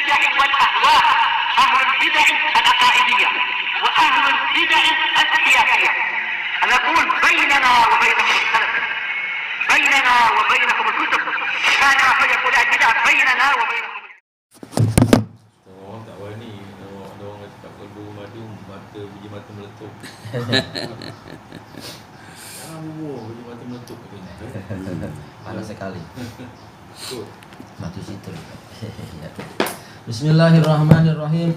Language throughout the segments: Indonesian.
البدع والأهواء، أهل البدع العقائدية وأهل البدع السياسية. نقول بيننا وبينكم السلف، بيننا وبينكم الكتب، كان فيقول البدع بيننا وبينكم. Orang tak wani, ada orang cakap kalbu madu, mata biji mata meletup. Jangan bubur biji mata meletup katanya. Panas sekali. Betul. Batu situ. Bismillahirrahmanirrahim.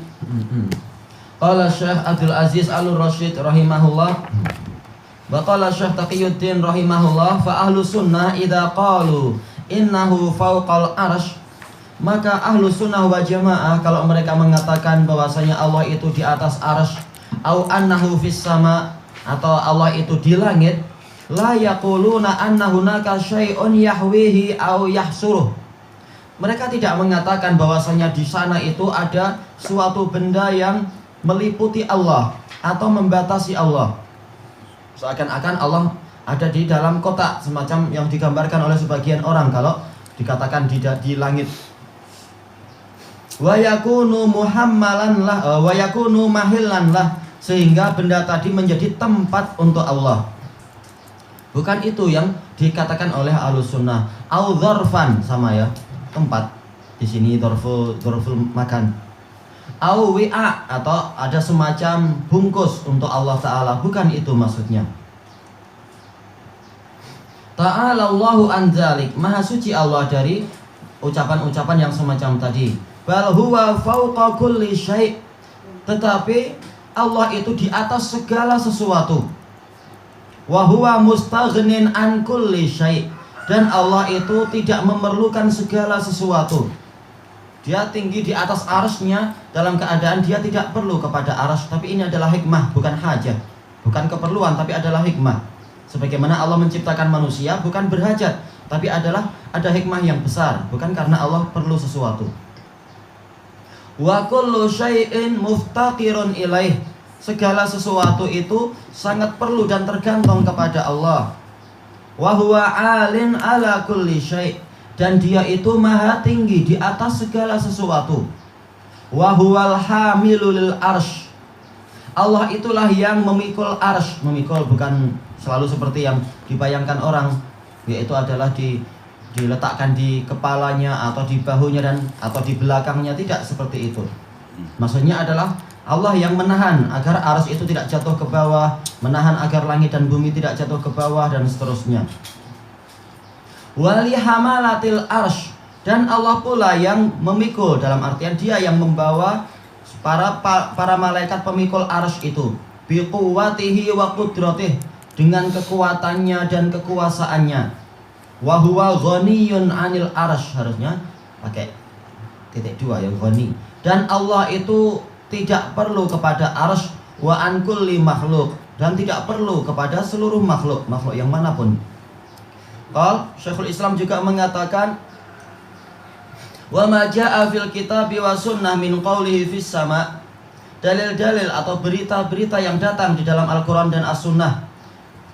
Qala Syekh Abdul Aziz Al-Rasyid rahimahullah. Wa qala Syekh Taqiyuddin rahimahullah, fa ahlu sunnah idza qalu innahu fawqal arsy, maka ahlu sunnah wa jamaah kalau mereka mengatakan bahwasanya Allah itu di atas arsy, au annahu fis sama, atau Allah itu di langit, la yaquluna anna hunaka syai'un yahwihi au yahsuruh. Mereka tidak mengatakan bahwasanya di sana itu ada suatu benda yang meliputi Allah atau membatasi Allah. Seakan-akan Allah ada di dalam kotak, semacam yang digambarkan oleh sebagian orang kalau dikatakan di langit. Wa yakunu muhammalan lah, wa yakunu mahillan lah, sehingga benda tadi menjadi tempat untuk Allah. Bukan itu yang dikatakan oleh Ahlus Sunnah. Au dzarfan, sama ya, tempat. Di sini dzarful makan. Au wi'a, atau ada semacam bungkus untuk Allah Ta'ala. Bukan itu maksudnya. Ta'ala Allahu an dzalik, maha suci Allah dari ucapan-ucapan yang semacam tadi. Bal huwa fawqa kulli syai', tetapi Allah itu di atas segala sesuatu. Wa huwa mustaghnin an kulli syai', dan Allah itu tidak memerlukan segala sesuatu. Dia tinggi di atas arsy-Nya dalam keadaan dia tidak perlu kepada arsy, tapi ini adalah hikmah, bukan hajat, bukan keperluan, tapi adalah hikmah. Sebagaimana Allah menciptakan manusia bukan berhajat, tapi adalah ada hikmah yang besar, bukan karena Allah perlu sesuatu. Wa kullu syai'in muftaqirun ilaih, segala sesuatu itu sangat perlu dan tergantung kepada Allah. Wa huwa 'alin 'ala kulli syai', dan dia itu maha tinggi di atas segala sesuatu. Wa huwal hamilu lil arsy, Allah itulah yang memikul arsy. Memikul bukan selalu seperti yang dibayangkan orang, yaitu adalah diletakkan di kepalanya atau di bahunya dan atau di belakangnya, tidak seperti itu. Maksudnya adalah Allah yang menahan agar arsy itu tidak jatuh ke bawah, menahan agar langit dan bumi tidak jatuh ke bawah, dan seterusnya. Wali hamalatil arsy, dan Allah pula yang memikul, dalam artian dia yang membawa para malaikat pemikul arsy itu, biquwwatihi wa qudratih, dengan kekuatannya dan kekuasaannya. Wa huwa ghaniyun 'anil arsy, harusnya pakai titik dua ya, ghani. Dan Allah itu tidak perlu kepada arsy, wa an kulli makhluk, dan tidak perlu kepada seluruh makhluk yang manapun. Syekhul Islam juga mengatakan, wa ma jaa fil kitabi wa sunnah min qawlihi fis sama, dalil-dalil atau berita-berita yang datang di dalam Al-Quran dan As-Sunnah,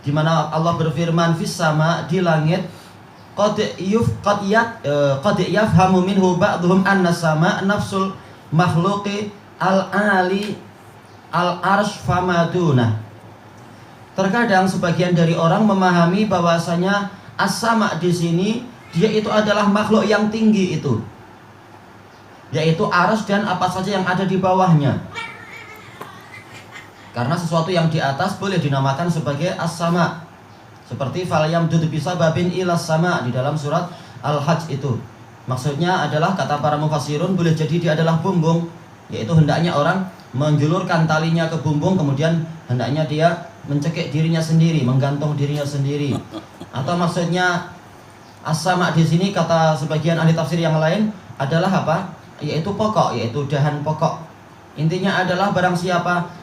di mana Allah berfirman fis sama, di langit, qad yafhamu minhu ba'dhum anna sama nafsul makhluqi al-ali al-arsh famaduna. Terkadang sebagian dari orang memahami bahwasanya as-sama di sini dia itu adalah makhluk yang tinggi itu, yaitu arsy dan apa saja yang ada di bawahnya. Karena sesuatu yang di atas boleh dinamakan sebagai as-sama, seperti falyamdud bisababin ilas sama di dalam surat Al-Hajj itu. Maksudnya adalah, kata para mufassirun, boleh jadi dia adalah bumbung, yaitu hendaknya orang menjulurkan talinya ke bumbung, kemudian hendaknya dia mencekik dirinya sendiri, menggantung dirinya sendiri. Atau maksudnya as-sama di sini, kata sebagian ahli tafsir yang lain, adalah apa? Yaitu pokok, yaitu dahan pokok. Intinya adalah barang siapa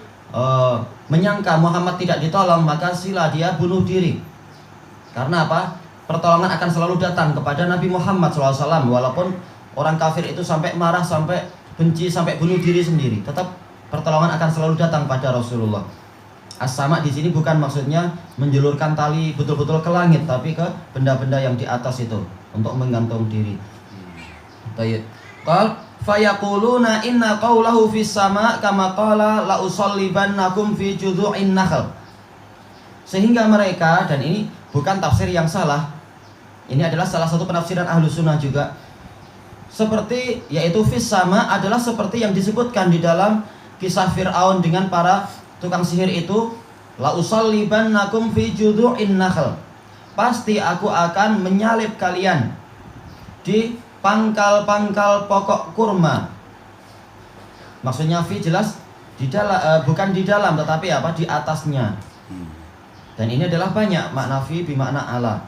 menyangka Muhammad tidak ditolong, maka sila dia bunuh diri. Karena apa? Pertolongan akan selalu datang kepada Nabi Muhammad SAW, walaupun orang kafir itu sampai marah, sampai benci, sampai bunuh diri sendiri, tetap pertolongan akan selalu datang pada Rasulullah. As-sama di sini bukan maksudnya menjulurkan tali betul-betul ke langit, tapi ke benda-benda yang di atas itu untuk menggantung diri. Baik. Qal fayaquluna inna qawlahu fis sama kama qala la usallibannakum fi judhu'in nakhl. Sehingga mereka, dan ini bukan tafsir yang salah, ini adalah salah satu penafsiran Ahlus Sunnah juga, seperti yaitu fis sama adalah seperti yang disebutkan di dalam kisah Fir'aun dengan para tukang sihir itu, la usallibannakum fi judhu'in nakhl. Pasti aku akan menyalib kalian di pangkal-pangkal pokok kurma. Maksudnya fi jelas di dalam, bukan di dalam, tetapi apa, di atasnya. Dan ini adalah banyak makna fi bermakna ala.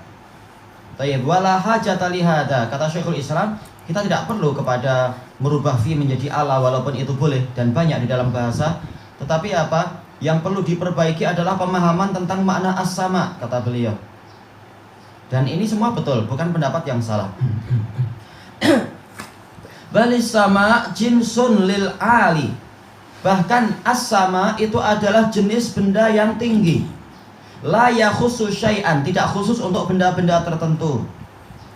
Tayyib wala hajata li hada. Kata Syekhul Islam, kita tidak perlu kepada merubah fi menjadi ala, walaupun itu boleh dan banyak di dalam bahasa. Tetapi apa yang perlu diperbaiki adalah pemahaman tentang makna as-sama, kata beliau. Dan ini semua betul, bukan pendapat yang salah. Balis sama jinsun lil ali. Bahkan as-sama itu adalah jenis benda yang tinggi. La yakhusu syai'an, tidak khusus untuk benda-benda tertentu.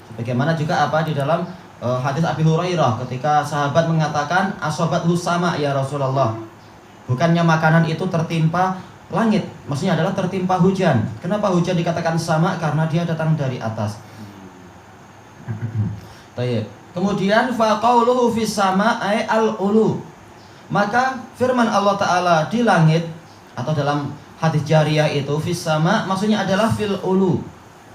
Sebagaimana juga apa di dalam hadis Abi Hurairah ketika sahabat mengatakan asobathu sama ya Rasulullah. Bukannya makanan itu tertimpa langit, maksudnya adalah tertimpa hujan. Kenapa hujan dikatakan sama? Karena dia datang dari atas. Kemudian faqauluhu fis sama ay al-ulu. Maka firman Allah Ta'ala di langit, atau dalam hadis jariyah itu fis sama maksudnya adalah fil ulu,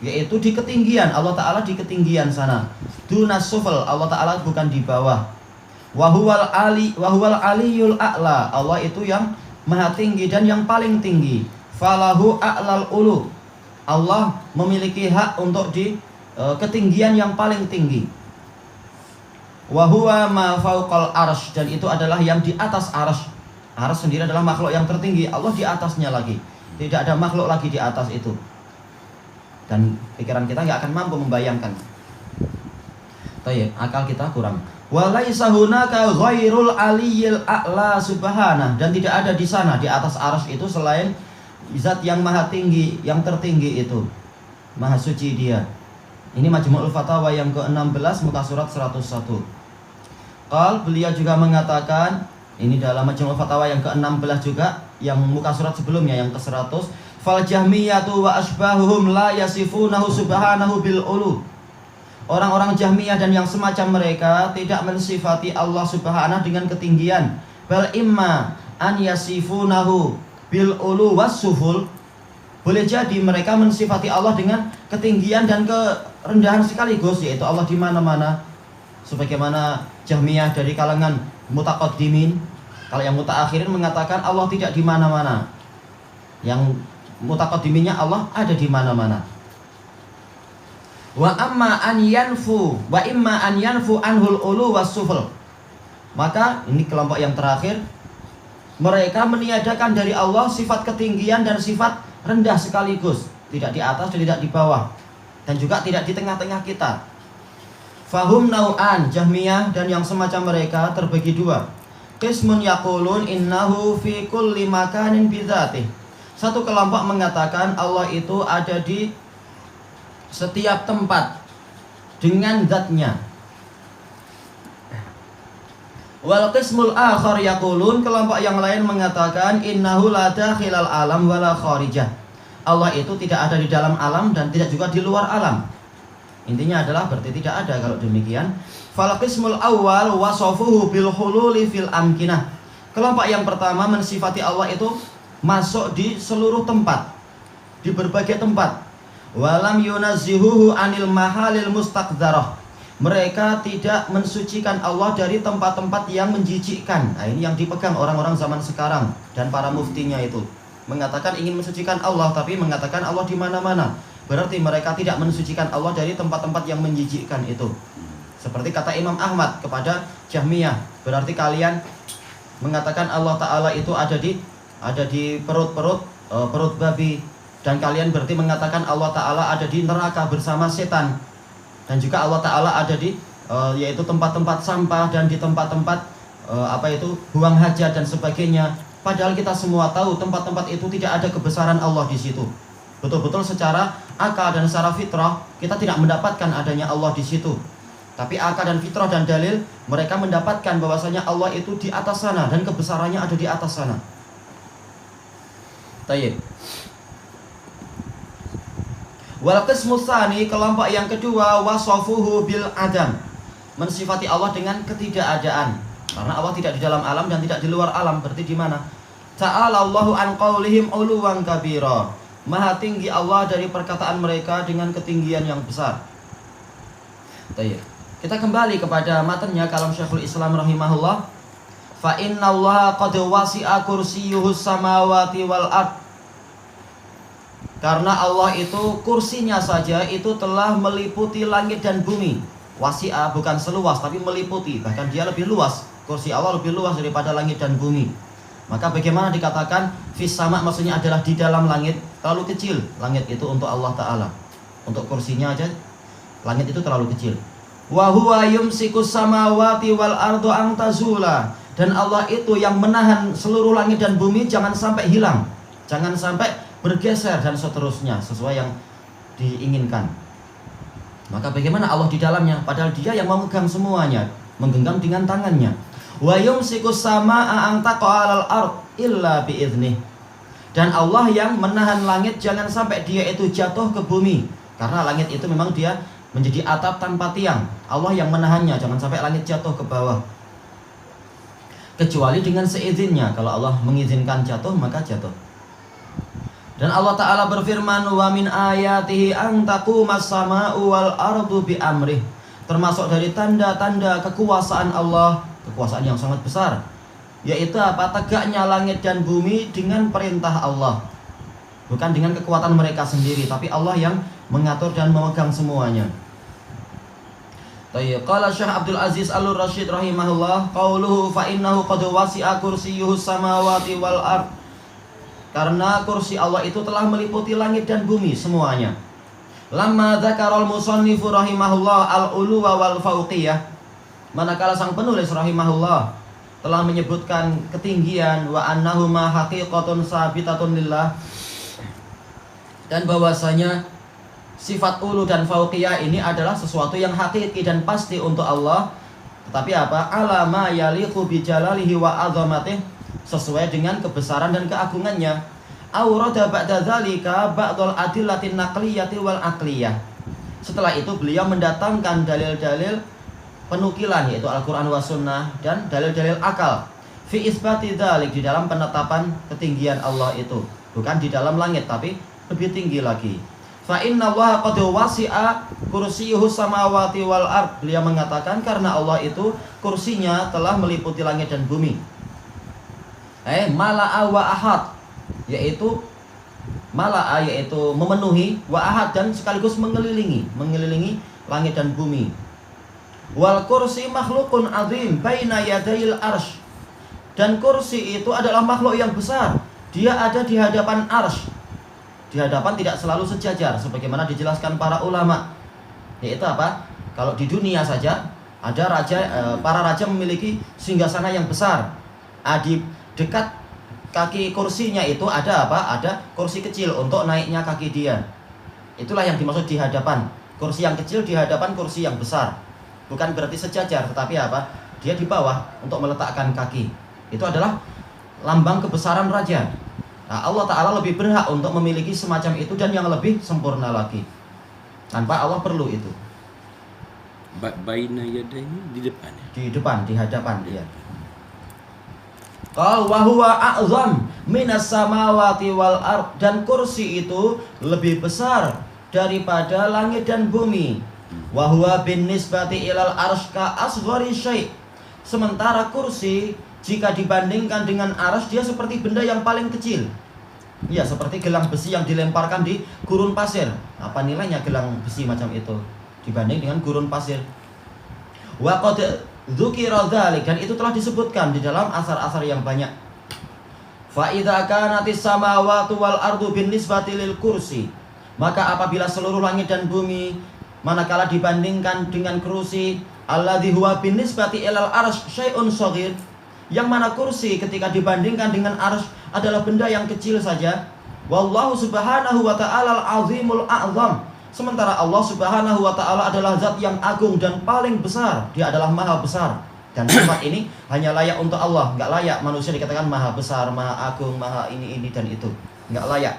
yaitu di ketinggian. Allah Ta'ala di ketinggian sana. Dunas sufel, Allah Ta'ala bukan di bawah. Wahuwal aliyul a'la, Allah itu yang maha tinggi dan yang paling tinggi. Falahu a'lal ulu, Allah memiliki hak untuk di ketinggian yang paling tinggi. Wahuwa ma fauqal arsh, dan itu adalah yang di atas arsh. Arsh sendiri adalah makhluk yang tertinggi, Allah di atasnya lagi. Tidak ada makhluk lagi di atas itu. Dan pikiran kita nggak akan mampu membayangkan. Tayyib, akal kita kurang. Walaisa hunaka ghairul aliyil a'la subhanah, dan tidak ada di sana di atas arsh itu selain zat yang maha tinggi, yang tertinggi itu. Maha suci dia. Ini Majmu'ul Fatawa yang ke-16 muka surat 101. Qal, beliau juga mengatakan, ini dalam Majmu'ul Fatawa yang ke-16 juga, yang muka surat sebelumnya yang ke-100, fal jahmiyatu wa asbahuhum la yasifunahu subhanahu bil ulu. Orang-orang Jahmiyah dan yang semacam mereka tidak mensifati Allah Subhanahu dengan ketinggian. Bal imma an yasifunahu bil ulu was suful. Boleh jadi mereka mensifati Allah dengan ketinggian dan kerendahan sekaligus, yaitu Allah di mana-mana. Sebagaimana Jahmiyah dari kalangan mutaqaddimin, kalau yang mutaakhirin mengatakan Allah tidak di mana-mana. Yang mutaqaddiminnya Allah ada di mana-mana. Wa amma an yanfu wa imma an yanfu anhul ulu was sufl. Maka ini kelompok yang terakhir, mereka meniadakan dari Allah sifat ketinggian dan sifat rendah sekaligus, tidak di atas dan tidak di bawah, dan juga tidak di tengah-tengah kita. Fahum nau'an, Jahmiyah dan yang semacam mereka terbagi dua. Qismun yaqulun innahu fi kulli makanin bidzatih. Satu kelompok mengatakan Allah itu ada di setiap tempat dengan zatnya. Wal qismul akhar yaqulun, kelompok yang lain mengatakan innahu la dakhilal alam wala kharijah. Allah itu tidak ada di dalam alam dan tidak juga di luar alam. Intinya adalah berarti tidak ada kalau demikian. Fal qismul awwal wasafuhu bil hululi fil amkinah. Kelompok yang pertama mensifati Allah itu masuk di seluruh tempat, di berbagai tempat. Walam yunazzihuhu anil mahalil mustaqdzarah. Mereka tidak mensucikan Allah dari tempat-tempat yang menjijikkan. Nah, ini yang dipegang orang-orang zaman sekarang dan para muftinya itu. Mengatakan ingin mensucikan Allah tapi mengatakan Allah di mana-mana. Berarti mereka tidak mensucikan Allah dari tempat-tempat yang menjijikkan itu. Seperti kata Imam Ahmad kepada Jahmiyah, berarti kalian mengatakan Allah Ta'ala itu ada di perut babi. Dan kalian berarti mengatakan Allah Ta'ala ada di neraka bersama setan. Dan juga Allah Ta'ala ada di yaitu tempat-tempat sampah dan di tempat-tempat buang hajat dan sebagainya. Padahal kita semua tahu tempat-tempat itu tidak ada kebesaran Allah di situ. Betul-betul secara akal dan secara fitrah kita tidak mendapatkan adanya Allah di situ. Tapi akal dan fitrah dan dalil mereka mendapatkan bahwasanya Allah itu di atas sana dan kebesarannya ada di atas sana. Tayyib. Wal qismu tsani, kelompok yang kedua, wasafuhu bil adam, mensifati Allah dengan ketidakadaan. Karena Allah tidak di dalam alam dan tidak di luar alam, berarti di mana? Ta'ala Allahu an qaulihim uluwan kabira. Maha tinggi Allah dari perkataan mereka dengan ketinggian yang besar. Tayyib. Kita kembali kepada matanya kalam Syekhul Islam rahimahullah. Fa innallaha qad wasi'a kursiyyuhus samawati wal ard. Karena Allah itu kursinya saja itu telah meliputi langit dan bumi. Wasi'a bukan seluas tapi meliputi, bahkan dia lebih luas. Kursi Allah lebih luas daripada langit dan bumi. Maka bagaimana dikatakan fis sama, maksudnya adalah di dalam langit, terlalu kecil langit itu untuk Allah Ta'ala. Untuk kursinya aja langit itu terlalu kecil. Wa huwa yumsikus samawati wal ardu an tazula, dan Allah itu yang menahan seluruh langit dan bumi jangan sampai hilang, jangan sampai bergeser dan seterusnya sesuai yang diinginkan. Maka bagaimana Allah di dalamnya, padahal Dia yang memegang semuanya, menggenggam dengan tangannya. Wa yumsikus samaa an taqa'al ard illa biiznih, dan Allah yang menahan langit jangan sampai dia itu jatuh ke bumi, karena langit itu memang dia menjadi atap tanpa tiang. Allah yang menahannya, jangan sampai langit jatuh ke bawah. Kecuali dengan seizinnya. Kalau Allah mengizinkan jatuh, maka jatuh. Dan Allah Ta'ala berfirman, wa min ayatihi an taqumas sama'u wal ardu bi amrih. Termasuk dari tanda-tanda kekuasaan Allah, kekuasaan yang sangat besar, yaitu apa? Tegaknya langit dan bumi dengan perintah Allah. Bukan dengan kekuatan mereka sendiri, tapi Allah yang mengatur dan memegang semuanya. Tayyib. Qala Syekh Abdul Aziz Al-Rasyid rahimahullah, qauluhu fa innahu qad wasi'a kursiyyuhus samawati wal ard. Karena kursi Allah itu telah meliputi langit dan bumi semuanya. Lamma dzakarul musannifu rahimahullah al-uluwa wal fauqiyah. Manakala sang penulis rahimahullah telah menyebutkan ketinggian, wa annahuma haqiqatun sabitatun lillah, dan bahwasanya sifat ulu dan fauqiyah ini adalah sesuatu yang hakiki dan pasti untuk Allah. Tetapi apa? Alama yaliqu bi jalalihi wa azamatih, sesuai dengan kebesaran dan keagungannya. Aurada ba'da dzalika ba'dul adillatin naqliyati wal aqliyah. Setelah itu beliau mendatangkan dalil-dalil penukilan, yaitu Al-Qur'an wa sunnah, dan dalil-dalil akal fi isbati dzalik, di dalam penetapan ketinggian Allah itu, bukan di dalam langit tapi lebih tinggi lagi. Fa inna Allah qad wasi'a kursiyyuhus samawati wal ard. Beliau mengatakan karena Allah itu kursinya telah meliputi langit dan bumi. Mala'a wa ahad, yaitu mala'a yaitu memenuhi, wa ahad dan sekaligus mengelilingi langit dan bumi. Wal kursi makhlukun azim baina yadayil arsh, dan kursi itu adalah makhluk yang besar. Dia ada di hadapan arsh. Di hadapan tidak selalu sejajar, sebagaimana dijelaskan para ulama. Yaitu apa? Kalau di dunia saja ada raja, para raja memiliki singgasana yang besar. Di dekat kaki kursinya itu ada apa? Ada kursi kecil untuk naiknya kaki dia. Itulah yang dimaksud di hadapan. Kursi yang kecil di hadapan kursi yang besar. Bukan berarti sejajar, tetapi apa? Dia di bawah untuk meletakkan kaki. Itu adalah lambang kebesaran raja. Nah, Allah Ta'ala lebih berhak untuk memiliki semacam itu dan yang lebih sempurna lagi. Tanpa Allah perlu itu. Baina yadayni, di depan. Di depan, di hadapan dia. Qal wa huwa a'zam minas samawati wal ard, dan kursi itu lebih besar daripada langit dan bumi. Wa huwa bin nisbati ilal arsy ka asghari syai'. Sementara kursi jika dibandingkan dengan arsy, dia seperti benda yang paling kecil. Ya, seperti gelang besi yang dilemparkan di gurun pasir. Apa nilainya gelang besi macam itu dibanding dengan gurun pasir? Wa qad dzukira dzalik, dan itu telah disebutkan di dalam asar-asar yang banyak. Fa idza kanatis samawati wal ardu bin nisbati lil kursi, maka apabila seluruh langit dan bumi manakala dibandingkan dengan kursi, alladzi huwa bin nisbati ilal arsy syai'un shaghir, yang mana kursi ketika dibandingkan dengan arsy adalah benda yang kecil saja. Wallahu subhanahu wa ta'ala al-azimul a'zam, Sementara Allah Subhanahu wa ta'ala adalah zat yang agung dan paling besar. Dia adalah maha besar. Dan sifat ini hanya layak untuk Allah. Nggak layak manusia dikatakan maha besar, maha agung, maha ini dan itu. Nggak layak.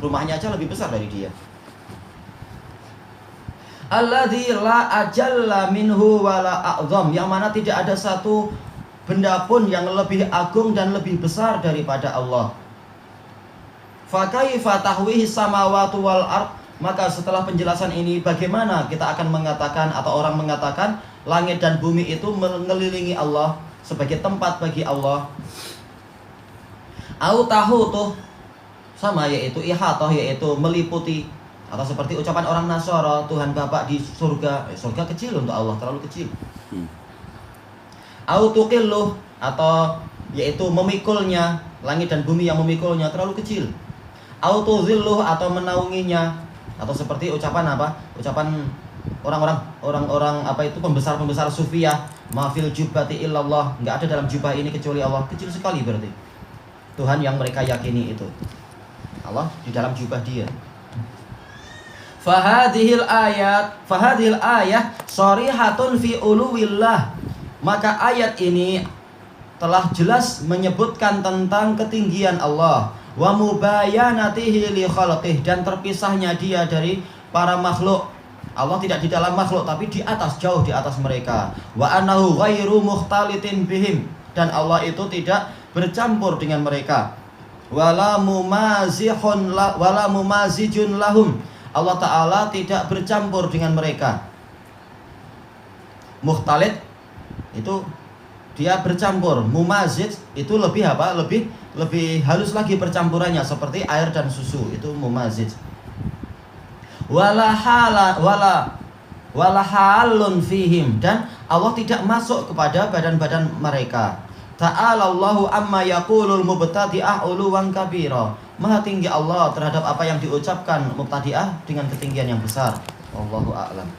Rumahnya aja lebih besar dari dia. Alladzi la ajalla minhu wa la a'zam, yang mana tidak ada satu benda pun yang lebih agung dan lebih besar daripada Allah. Fa kaifa tahwihi samawati wal ard, maka setelah penjelasan ini bagaimana kita akan mengatakan atau orang mengatakan langit dan bumi itu mengelilingi Allah sebagai tempat bagi Allah. Au tahutu, sama yaitu ihatah, yaitu meliputi, atau seperti ucapan orang Nasara, Tuhan Bapa di surga. Surga kecil untuk Allah, terlalu kecil. Au tuqillu, atau yaitu memikulnya, langit dan bumi yang memikulnya terlalu kecil. Au tuzillu, atau menaunginya, atau seperti ucapan apa? Ucapan orang-orang apa itu pembesar-pembesar sufiyah, ma fil jubbati illallah, enggak ada dalam jubah ini kecuali Allah. Kecil sekali berarti Tuhan yang mereka yakini itu. Allah di dalam jubah dia. Fahadhil ayat sharihatun fi uluwillah, maka ayat ini telah jelas menyebutkan tentang ketinggian Allah, wa mubayanatihi li khalqih, dan terpisahnya dia dari para makhluk. Allah tidak di dalam makhluk tapi di atas, jauh di atas mereka. Wa annahu ghairu mukhtalitin bihim, dan Allah itu tidak bercampur dengan mereka. Wala mumazijun lahum, Allah Ta'ala tidak bercampur dengan mereka. Mukhtalit itu dia bercampur. Mumazij itu lebih apa? Lebih halus lagi percampurannya, seperti air dan susu, itu mumazij. Wala halun fihim, dan Allah tidak masuk kepada badan-badan mereka. Ta'ala Allahu amma yaqulul mubtadi'ah uluwan kabira, maha tinggi Allah terhadap apa yang diucapkan mubtadi'ah dengan ketinggian yang besar. Wallahu a'lam.